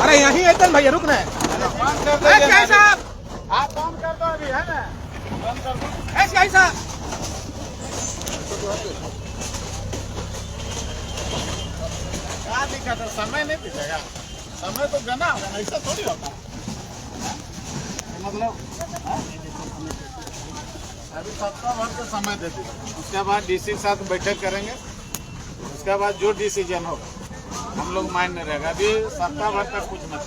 अरे यहीं एकदम भैया रुकना है। साहब आप बंद कर दो अभी, है ना? बंद कर दो। साहब क्या दिक्कत है? समय नहीं पीछेगा, समय तो गना होगा ना, ऐसा थोड़ी होता है। मतलब अभी सप्ताह भर का समय देते हैं, उसके बाद डीसी के साथ बैठक करेंगे, उसके बाद जो डिसीजन होगा हम लोग माइंड में रहेगा। अभी सप्ताह भर तक कुछ मत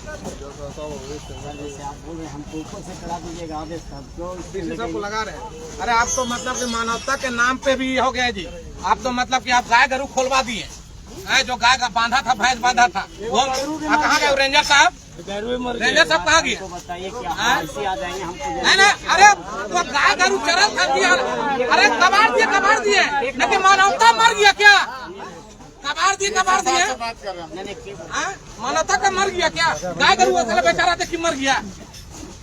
हमको ऊपर से करा दीजिएगा आदेश सबको लगा रहे हैं। अरे आप तो मतलब कि मानवता के नाम पे भी हो गया जी। आप तो मतलब कि आप गाय गरू खोलवा दिए, जो गाय का बांधा था, भैंस बांधा था, वो कहाँ गए? रेंजर साहब, रेंजर साहब कहाँ गए? बताइए क्या ऐसे आ जाएंगे हमको? नहीं, अरे वो गाय गरू चरल था दिया, अरे कबाड़ दिए, लेकिन मानवता मर गया क्या? कबाड़ दिए बात कर रहे हैं। मानवता का मर गया क्या? गाय गरू असल बेचारा थे कि मर गया?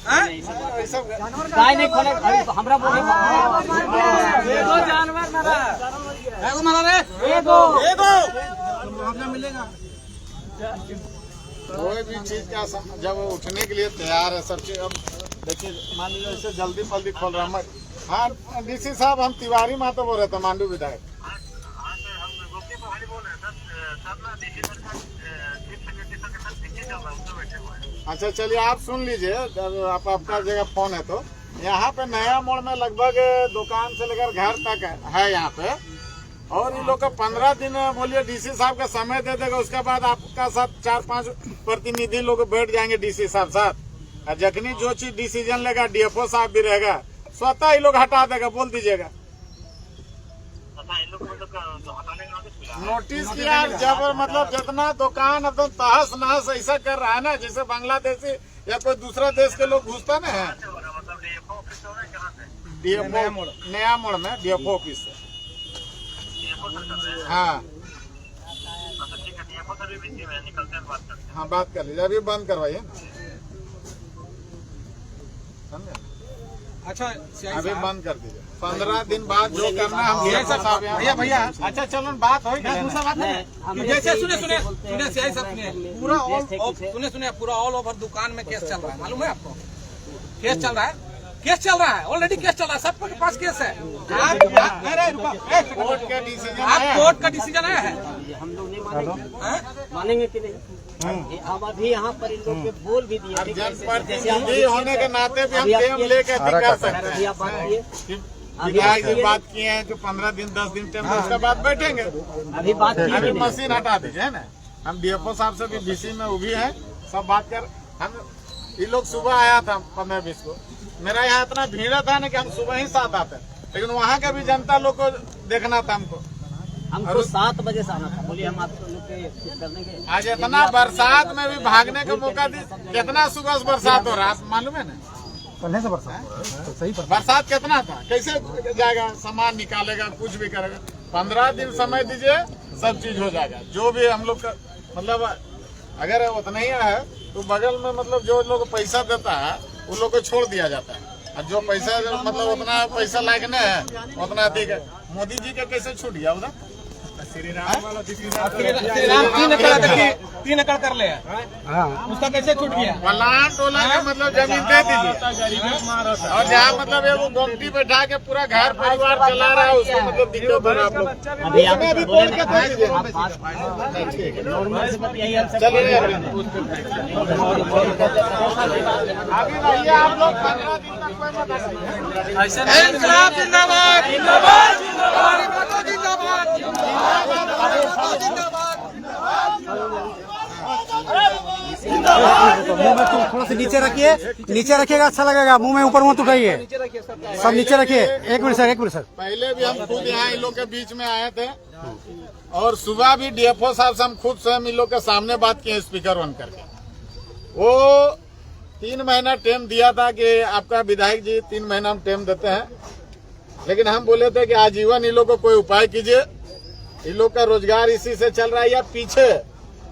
गाय नहीं खोले हमरा बोले जानवर मरा रे, मिलेगा। कोई भी चीज का जब उठने के लिए तैयार है सब चीज। अब देखिए मान लीजिए ऐसे जल्दी पल्दी खोल रहा है। हाँ डीसी साहब, हम तिवारी मातो बोल रहे थे, मांडू विधायक। अच्छा चलिए, आप सुन लीजिए, आप आपका जगह फोन है तो यहाँ पे नया मोड़ में लगभग दुकान से लेकर घर तक है यहाँ पे। और इन लोग का 15 दिन बोलिए डीसी साहब का समय दे देगा, उसके बाद आपका साथ 4-5 प्रतिनिधि लोग बैठ जाएंगे डीसी साहब साथ। और जखनी जो चीज डिसीजन लेगा डीएफओ साहब भी रहेगा, स्वतः ही लोग हटा देगा, बोल दीजिएगा। नोटिस किया जब मतलब जितना दुकान एकदम तहस नहस ऐसा कर रहा है ना, जैसे बांग्लादेशी या कोई दूसरा देश के लोग घुसता ना है। डीएफओ नया मोड़ में डीएफओ ऑफिस है। हाँ हाँ, बात कर लीजिए, अभी बंद करवाइए ना, समझे? अच्छा अभी बंद कर दीजिए। 15 दिन बाद जो करना हम भैया। अच्छा चलो बात हो गई। जैसे सुने सीआई साहब पूरा ऑल ओवर दुकान में केस चल रहा है, मालूम है आपको? केस चल रहा है, ऑलरेडी केस चल रहा है, सबके पास केस है। कोर्ट का डिसीजन, आप कोर्ट का डिसीजन आया है, हम लोग नहीं मानेंगे कि नहीं? हम अभी यहाँ पर इन लोग के बोल भी दिए, जनप्रतिनिधि होने के नाते भी हम टेम लेके कर सकते हैं। विधायक जी बात किए हैं कि 15 दिन 10 दिन टेम, उसके बाद बैठेंगे। अभी बात अभी मशीन हटा दीजिए ना। हम डीएफओ साहब से भी बीसी में उभी है, सब बात कर। हम ये लोग सुबह आया था 15-20 को, मेरा यहाँ इतना भीड़ था ना कि हम सुबह ही साथ आते, लेकिन वहाँ का भी जनता लोग को देखना था हमको 7 बजे से आना था। बोलिए हम आपको लोग के करने के। आज इतना बरसात में भी भागने का मौका दी, कितना सुबह से बरसात हो रहा है मालूम है ना? पहले से बरसात तो सही बरसात कितना था, कैसे जाएगा, सामान निकालेगा, कुछ भी करेगा। 15 दिन समय दीजिए, सब चीज हो जाएगा। जो भी हम लोग का मतलब अगर उतना ही है तो बगल में मतलब जो लोग पैसा देता है उन लोग को छोड़ दिया जाता है। और जो पैसा मतलब उतना पैसा लागने है उतना अधिक है। मोदी जी का कैसे छूट गया उधर? श्री राम वाला 3 एकड़ कर ले, उसका कैसे छूट गया? प्लांट वाला के मतलब जमीन दे दीजिए, और जहाँ मतलब वो गोमती बैठा के पूरा घर परिवार चला रहा है, उसको मतलब दिक्कत हो रहा है। आप लोग अभी बोल के दे दीजिए। चलिए अभी रहिए आप लोग, 15 दिन तक कोई मत आइए। इंकलाब जिंदाबाद, जिंदाबाद, जिंदाबाद, मुंह में थोड़ा सा नीचे रखिए, नीचे रखिएगा अच्छा लगेगा। मुंह में ऊपर मत उठाइए, सब नीचे रखिए। एक मिनट सर। पहले भी हम खुद यहाँ इन लोग के बीच में आए थे, और सुबह भी डीएफओ साहब से हम खुद स्वयं इन लोग के सामने बात किए स्पीकर ऑन करके। वो 3 महीना टाइम दिया था कि आपका विधायक जी 3 महीना हम टाइम देते हैं, लेकिन हम बोले थे कि आजीवन इन लोग को कोई उपाय कीजिए। इन लोग का रोजगार इसी से चल रहा है, या पीछे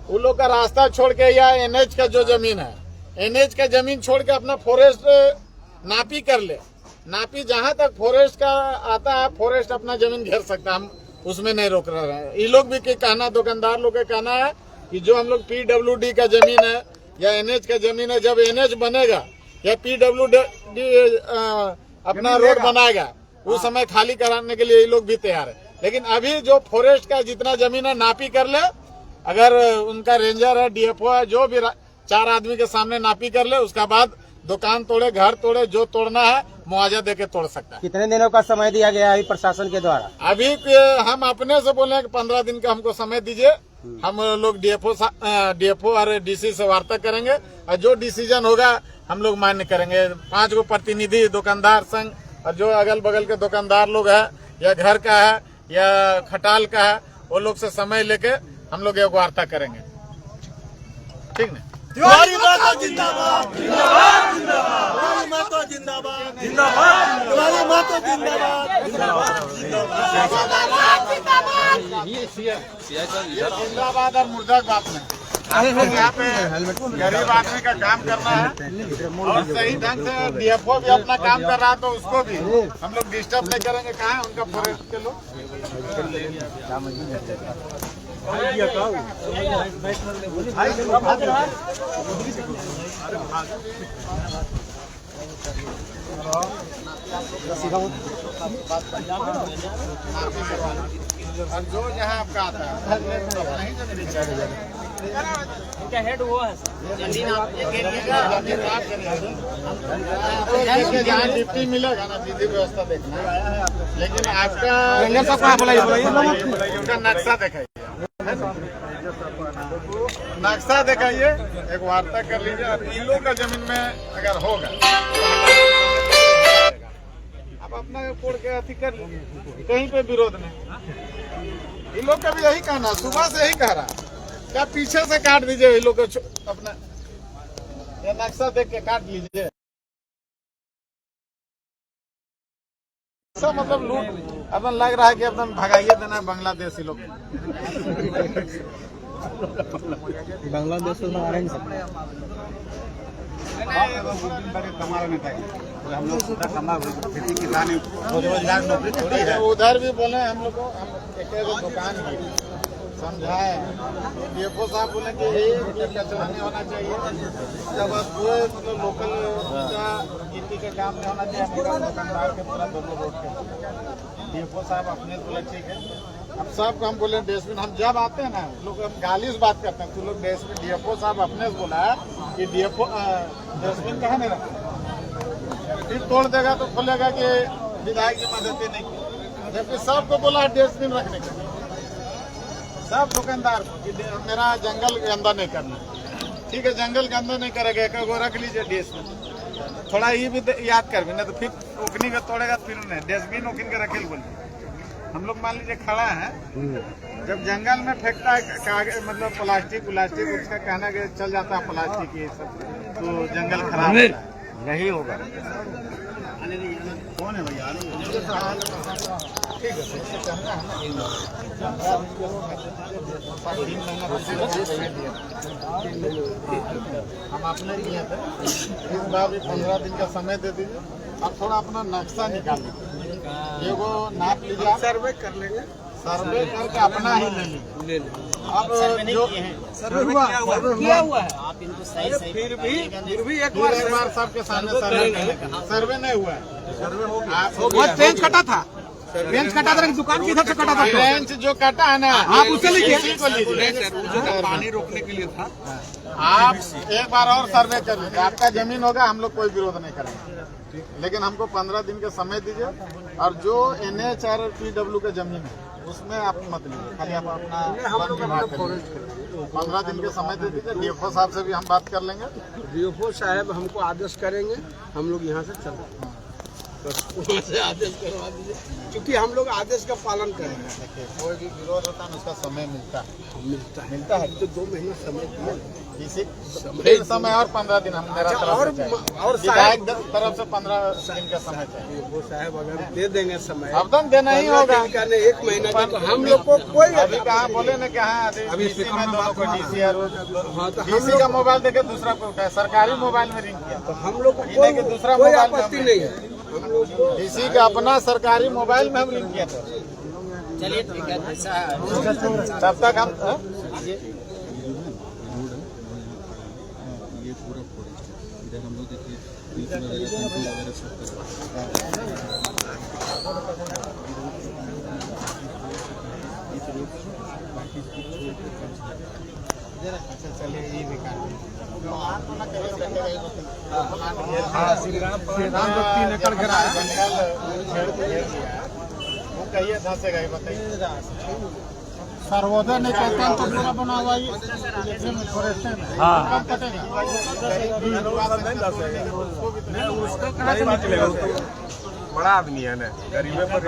उन लोग का रास्ता छोड़ के या एनएच का जो जमीन है, एनएच का जमीन छोड़ के अपना फॉरेस्ट नापी कर ले। नापी जहां तक फॉरेस्ट का आता है, फॉरेस्ट अपना जमीन घेर सकता है, हम उसमें नहीं रोक रहे हैं। ये लोग भी कहना, दुकानदार लोग का कहना है कि जो हम लोग PWD का जमीन है या NH का जमीन है, जब NH बनेगा या PWD अपना रोड बनाएगा उस समय खाली कराने के लिए ये लोग भी तैयार है। लेकिन अभी जो फॉरेस्ट का जितना जमीन है नापी कर ले, अगर उनका रेंजर है, DFO है, जो भी 4 आदमी के सामने नापी कर ले, उसका बाद दुकान तोड़े, घर तोड़े, जो तोड़ना है मुआवजा देके तोड़ सकता है। कितने दिनों का समय दिया गया है प्रशासन के द्वारा? अभी हम अपने से बोले कि 15 दिन का हमको समय दीजिए। हम लोग DFO और DC से वार्ता करेंगे और जो डिसीजन होगा हम लोग मान्य करेंगे। 5 गो प्रतिनिधि दुकानदार संघ और जो अगल बगल के दुकानदार लोग है या घर का है या खटाल का है, वो लोग से समय लेके हम लोग एक वार्ता करेंगे। ठीक ना? तिवारी माता जिंदाबाद, जिंदाबाद, तिवारी माता जिंदाबाद, जिंदाबाद, तिवारी माता जिंदाबाद, जिंदाबाद और मुर्दाबाद में यहाँ पे गरीब आदमी का काम करना है और सही ढंग से DFO भी अपना काम कर रहा है, तो उसको भी हम लोग डिस्टर्ब नहीं करेंगे। कहाँ है उनका फॉरेस्ट के लोग? और जो जहाँ आपका आता है इनका हेड वो है जहाँ डिप्टी मिलेगा ना, सीधी व्यवस्था देखना है। लेकिन आपका उनका नक्शा दिखाइए, नक्शा दिखाइए, एक वार्ता कर लीजिए। अब इन लोग का जमीन में अगर होगा आप अपना कोड़ के अथी कर लीजिए, कहीं पे विरोध नहीं। इन लोग का भी यही कहना, सुबह से यही कह रहा, क्या पीछे से काट दीजिए इन लोग को, अपना ये नक्शा देख के काट लीजिए। सब मतलब लूट अपन लग रहा है कि अपन भगाइए देना है बांग्लादेशी लोग। बांग्लादेश में आ रहे हैं हम लोग खेती किसानी रोजगार नौकरी थोड़ी है। उधर भी बोले हम लोग को, हम एक दुकान की समझाए, DFO साहब बोले कि एक का चलाने होना चाहिए, जब पूरे मतलब लोकल का गिनती का काम नहीं होना चाहिए, दुकानदार के पूरा दोनों रोड के। DFO साहब अपने बोले ठीक है। अब सब हम बोले डस्टबिन, हम जब आते हैं ना लोग हम गाली से बात करते हैं, तो लोग डस्टबिन, DFO साहब अपने से बोला कि DFO डस्टबिन कहाँ नहीं रखते, फिर तोड़ देगा तो खोलेगा कि विधायक जी मदद नहीं की, जबकि सबको बोला डस्टबिन रखने के लिए, सब दुकानदार कि मेरा जंगल गंदा नहीं करना। ठीक है, जंगल गंदा नहीं करेगा, एक वो रख लीजिए डस्टबिन। थोड़ा ये भी याद कर भी ना, तो फिर उखनी का तोड़ेगा, फिर उन्हें डस्टबिन उखिन के रखे बोलिए। हम लोग मान लीजिए खड़ा है, जब जंगल में फेंकता है कागज मतलब प्लास्टिक, उसका कहना कि चल जाता है प्लास्टिक ये सब, तो जंगल खराब होता है। यही होगा। कौन है भैया? ठीक है, हम अपने लिए थे, इस बार भी 15 दिन का समय दे दीजिए। अब थोड़ा अपना नक्शा निकाल लीजिए, ये वो नाप लीजिए, सर्वे कर लेंगे, सर्वे करके अपना ही ले लीजिए। अब जो सर्वे किया हुआ है, आप इनको सही फिर भी एक बार सबके सामने सर्वे नहीं हुआ है। सर्वे हो गया, ट्रेंच कटा था, ट्रेंच कटा था, दुकान किधर से कटा था? ट्रेंच जो कटा है ना, आप उससे लीजिए, पानी रोकने के लिए था। आप एक बार और सर्वे कर लीजिए, आपका जमीन होगा, हम लोग कोई विरोध नहीं करेंगे, लेकिन हमको 15 दिन का समय दीजिए। और जो NH और PW का जमीन है उसमें आप मत लीजिए, खाली आप अपना 15 दिन के समय दे दीजिए। DFO साहब से भी हम बात कर लेंगे। DFO साहब हमको आदेश करेंगे, हम लोग यहाँ से चल रहे हैं, बस वहाँ से आदेश करवा दीजिए, क्योंकि हम लोग आदेश का पालन करेंगे। देखिए, कोई भी विरोध होता है उसका समय मिलता है, तो 2 महीना समय दिया, इसी फिर समय और 15 दिन हम मेरा तरफ से और विधायक तरफ से 15 दिन का समय चाहिए। वो साहब अगर दे देंगे समय, अवदान देना ही होगा, 1 महीना का, तो हम लोग को कोई अभी कहाँ बोले न कहाँ DC में दोनों को DC और DC का मोबाइल देखे दूसरा को उठाया, सरकारी मोबाइल में रिंग किया, तो हम लोग को कोई दूसरा कोई मोबाइल आपत्ति नहीं है। हम लोग को DC का अपना सरकारी मोबाइल में हम लिंक किया था। चलिए ठीक है, ऐसा तब तक हम ये पूरा फॉरेस्ट है। इधर हम लोग देखिए बीच में वगैरह सब चलिए ये बेकार श्रीराम जो 3 एकड़ घेरा है वो कहिए धंसेगा, ये बताइए। सर्वोदय नहीं कहते हैं तो पूरा बना हुआ ये फॉरेस्ट है। हाँ। कब कटेगा? उसका कहाँ से निकलेगा? बड़ा आदमी है ना, गरीबे पर